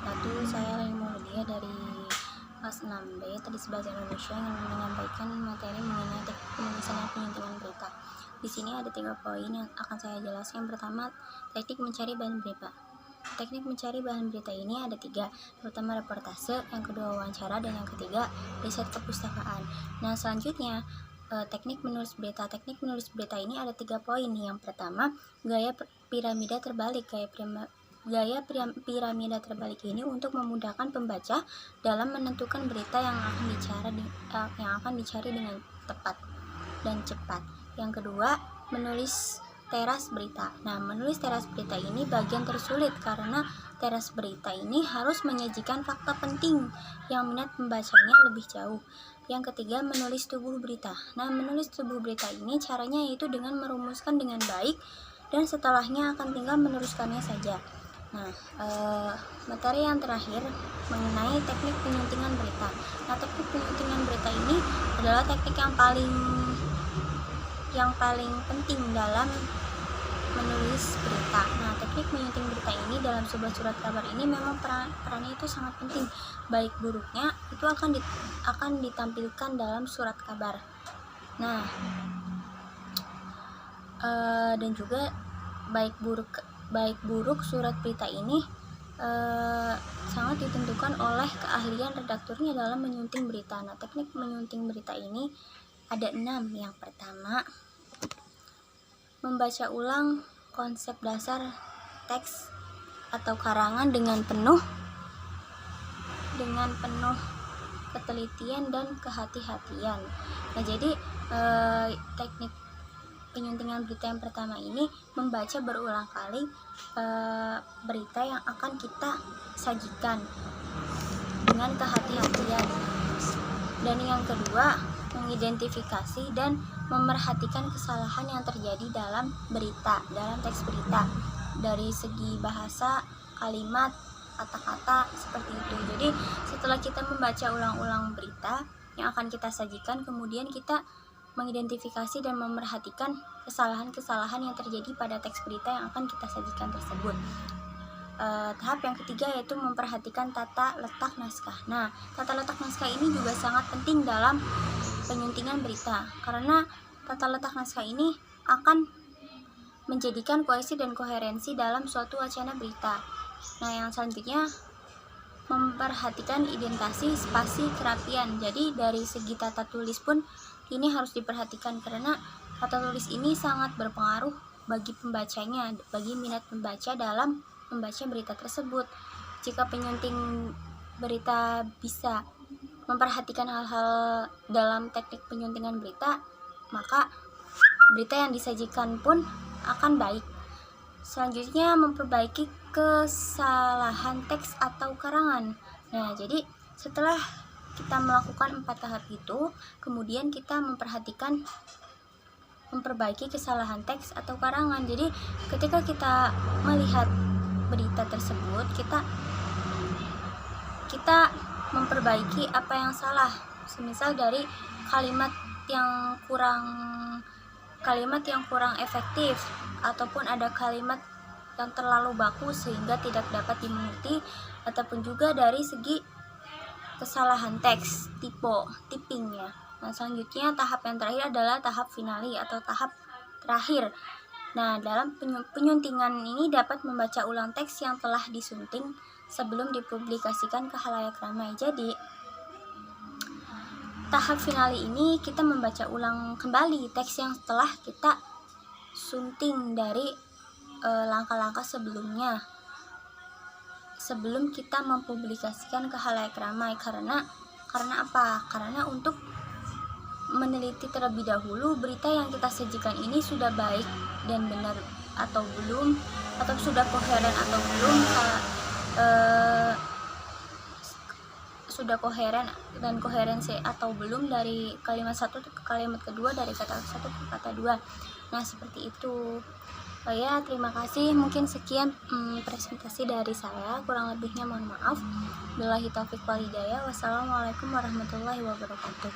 wabarakatuh. Saya Leni Maulidia dari kelas 6B Tradisi Bahasa Indonesia yang menyampaikan materi mengenai teknik penulisan dan penyuntingan berita. Di sini ada 3 poin yang akan saya jelaskan. Yang pertama, teknik mencari bahan berita. Teknik mencari bahan berita ini ada 3, pertama reportase, yang kedua wawancara, dan yang ketiga riset kepustakaan. Nah, selanjutnya teknik menulis berita. Teknik menulis berita ini ada 3 poin. Yang pertama, gaya piramida terbalik. Gaya piramida terbalik ini untuk memudahkan pembaca dalam menentukan berita yang akan dicari dengan tepat dan cepat. Yang kedua, menulis teras berita. Nah, menulis teras berita ini bagian tersulit karena teras berita ini harus menyajikan fakta penting yang minat pembacanya lebih jauh. Yang ketiga, menulis tubuh berita. Nah, menulis tubuh berita ini caranya yaitu dengan merumuskan dengan baik dan setelahnya akan tinggal meneruskannya saja. Nah, materi yang terakhir mengenai teknik penyuntingan berita. Nah, teknik penyuntingan berita ini adalah teknik yang paling penting dalam menulis berita. Nah, teknik menyunting berita ini dalam sebuah surat kabar ini memang perannya itu sangat penting. Baik buruknya itu akan ditampilkan dalam surat kabar. Nah, dan juga baik buruk surat berita ini sangat ditentukan oleh keahlian redakturnya dalam menyunting berita. Nah, teknik menyunting berita ini ada 6. Yang pertama, membaca ulang konsep dasar teks atau karangan dengan penuh ketelitian dan kehati-hatian. Nah, jadi teknik penyuntingan berita yang pertama ini membaca berulang kali berita yang akan kita sajikan dengan kehati-hatian. Dan yang kedua, mengidentifikasi dan memerhatikan kesalahan yang terjadi dalam teks berita dari segi bahasa, kalimat, kata-kata, seperti itu. Jadi setelah kita membaca ulang-ulang berita yang akan kita sajikan, kemudian kita mengidentifikasi dan memerhatikan kesalahan-kesalahan yang terjadi pada teks berita yang akan kita sajikan tersebut. Tahap yang ketiga yaitu memperhatikan tata letak naskah. Nah, tata letak naskah ini juga sangat penting dalam penyuntingan berita karena tata letak naskah ini akan menjadikan kohesi dan koherensi dalam suatu wacana berita. Nah, yang selanjutnya memperhatikan identasi, spasi, kerapian. Jadi dari segi tata tulis pun ini harus diperhatikan karena tata tulis ini sangat berpengaruh bagi pembacanya, bagi minat pembaca dalam membaca berita tersebut. Jika penyunting berita bisa memperhatikan hal-hal dalam teknik penyuntingan berita, maka berita yang disajikan pun akan baik. Selanjutnya, memperbaiki kesalahan teks atau karangan. Nah, jadi setelah kita melakukan 4 tahap itu, kemudian kita memperbaiki kesalahan teks atau karangan. Jadi ketika kita melihat berita tersebut, kita memperbaiki apa yang salah. Semisal dari kalimat yang kurang efektif, ataupun ada kalimat yang terlalu baku sehingga tidak dapat dimengerti, ataupun juga dari segi kesalahan teks, typing ya. Nah, selanjutnya tahap yang terakhir adalah tahap finali atau tahap terakhir. Nah, dalam penyuntingan ini dapat membaca ulang teks yang telah disunting sebelum dipublikasikan ke khalayak ramai. Jadi, tahap finali ini kita membaca ulang kembali teks yang telah kita sunting dari langkah-langkah sebelumnya sebelum kita mempublikasikan ke khalayak ramai. Karena apa? Karena untuk meneliti terlebih dahulu berita yang kita sajikan ini sudah baik dan benar atau belum, atau sudah koheren atau belum, sudah koheren dan koherensi atau belum dari kalimat 1 ke kalimat kedua, dari kata 1 ke kata 2. Nah, seperti itu. Ya, terima kasih. Mungkin sekian presentasi dari saya. Kurang lebihnya mohon maaf. Billahi taufiq wal hidayah. Wassalamualaikum warahmatullahi wabarakatuh.